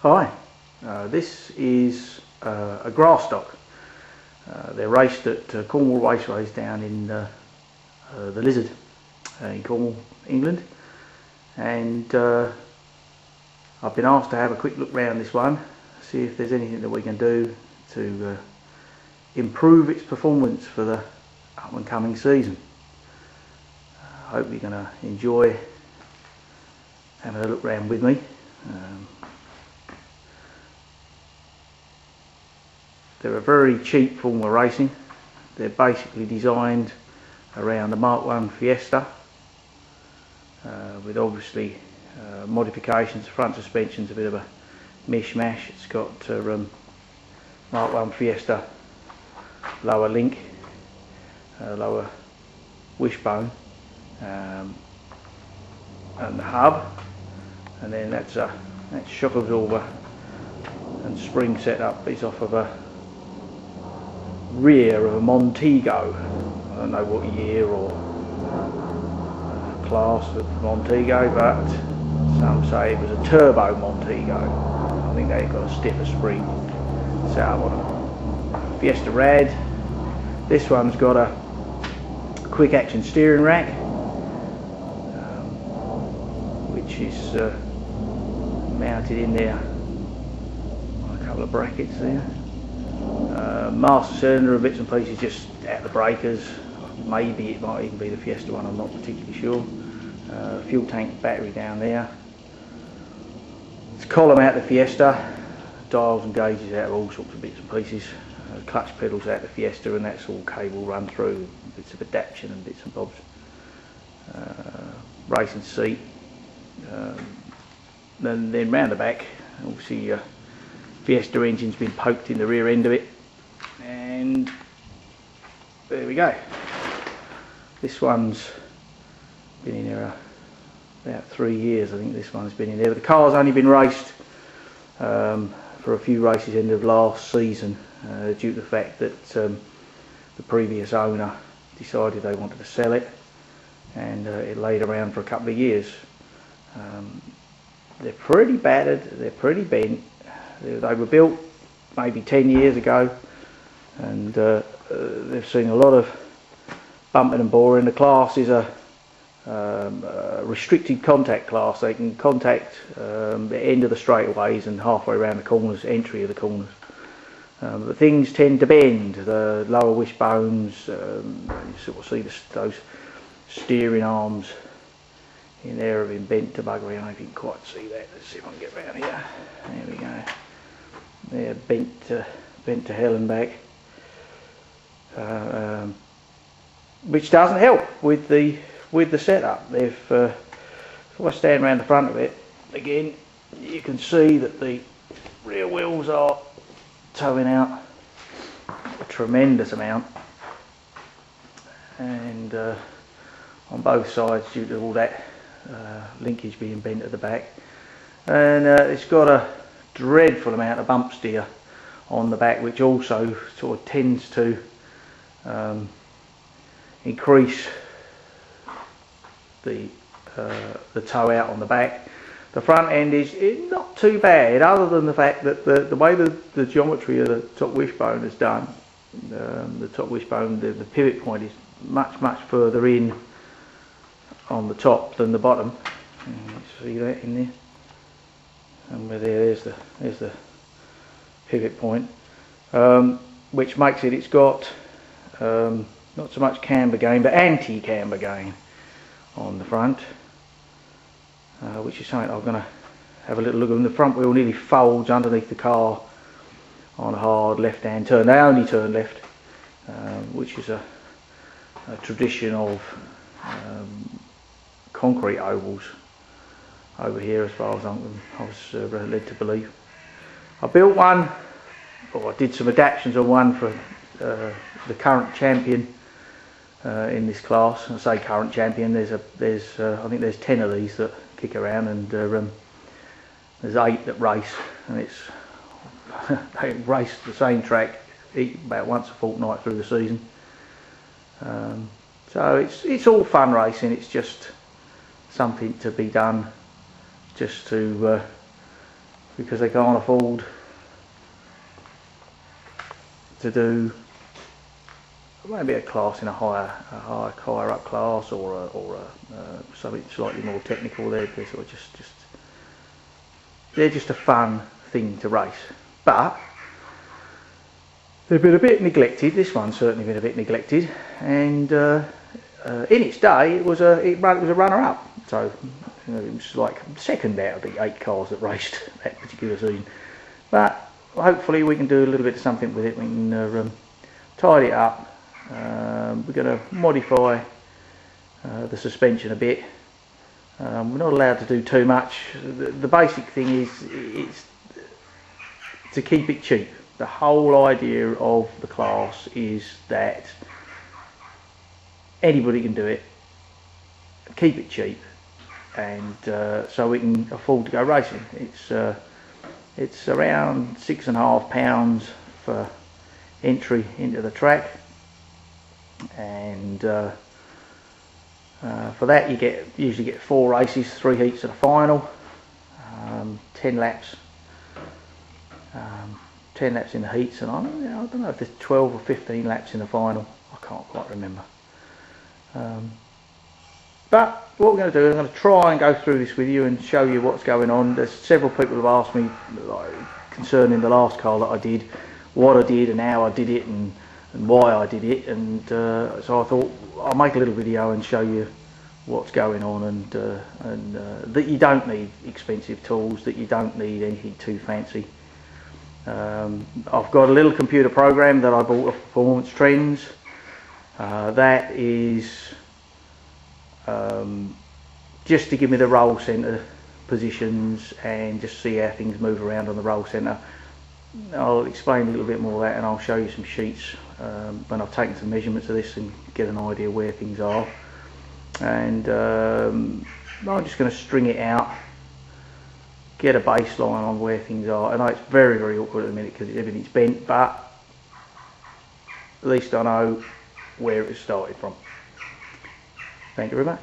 Hi, this is a grass stock. They're raced at Cornwall Raceways down in the Lizard in Cornwall, England, and I've been asked to have a quick look round this one, see if there's anything that we can do to improve its performance for the up and coming season. I hope you're going to enjoy having a look round with me. They're a very cheap form of racing. They're basically designed around the Mark 1 Fiesta with obviously modifications. The front suspension's a bit of a mishmash. It's got Mark 1 Fiesta lower link, lower wishbone, and the hub, and then that's shock absorber and spring setup is off of a rear of a Montego. I don't know what year or class of Montego, but some say it was a turbo Montego. I think they've got a stiffer spring set up on them. Fiesta Rad. This one's got a quick action steering rack, which is mounted in there on a couple of brackets there. Master cylinder and bits and pieces just out the breakers. Maybe it might even be the Fiesta one, I'm not particularly sure. Fuel tank battery down there. It's column out the Fiesta, dials and gauges out of all sorts of bits and pieces. Clutch pedals out the Fiesta, and that's all cable run through, bits of adaptation and bits and bobs. Racing seat. Then round the back, obviously Fiesta engine's been poked in the rear end of it, and there we go. This one's been in there about 3 years, I think this one's been in there. But the car's only been raced for a few races end of last season, due to the fact that the previous owner decided they wanted to sell it, and it laid around for a couple of years. They're pretty battered, they're pretty bent. They were built maybe 10 years ago, and they've seen a lot of bumping and boring. The class is a restricted contact class. They can contact the end of the straightaways and halfway around the corners, entry of the corners. But things tend to bend. The lower wishbones, you sort of see those steering arms in there have been bent to buggery. I don't know if you can quite see that. Let's see if I can get around here. There we go. They're bent to hell and back, which doesn't help with the setup. If I stand around the front of it again, you can see that the rear wheels are towing out a tremendous amount, and on both sides, due to all that linkage being bent at the back, and it's got a dreadful amount of bump steer on the back, which also sort of tends to increase the tow out on the back. The front end is not too bad, other than the fact that the way the geometry of the top wishbone is done, the top wishbone, the pivot point is much further in on the top than the bottom. See that in there? And there's the pivot point, which makes it's got not so much camber gain but anti-camber gain on the front, which is something I'm going to have a little look at. The front wheel nearly folds underneath the car on a hard left-hand turn. They only turn left, which is a tradition of concrete ovals over here, as far as I was led to believe. I built one, or I did some adaptations on one for the current champion in this class. I say current champion. I think there's 10 of these that kick around, and there's 8 that race, and they race the same track about once a fortnight through the season. So it's all fun racing. It's just something to be done just to because they can't afford to do maybe a class in a higher up class, or something slightly more technical. They're sort of they're just a fun thing to race, but they've been a bit neglected. This one's certainly been a bit neglected, and in its day it was a runner-up. So you know, it was like second out of the 8 cars that raced that particular season. But hopefully we can do a little bit of something with it. We can tidy it up. We're going to modify the suspension a bit. We're not allowed to do too much. The basic thing is it's to keep it cheap. The whole idea of the class is that anybody can do it, keep it cheap, and so we can afford to go racing. It's around £6.50 for entry into the track, and for that you usually get 4 races, 3 heats and a final, 10 laps. 10 laps in the heats, and I don't know if there's 12 or 15 laps in the final. I can't quite remember. But what we're going to do is I'm going to try and go through this with you and show you what's going on. There's several people who have asked me concerning the last car that I did, what I did and how I did it and why I did it, and so I thought I'll make a little video and show you what's going on, and that you don't need expensive tools, that you don't need anything too fancy. I've got a little computer program that I bought off Performance Trends. That is just to give me the roll centre positions and just see how things move around on the roll centre. I'll explain a little bit more of that, and I'll show you some sheets when I've taken some measurements of this and get an idea where things are. And I'm just going to string it out, get a baseline on where things are. I know it's very, very awkward at the minute because everything's bent, but at least I know where it started from. Thank you very much.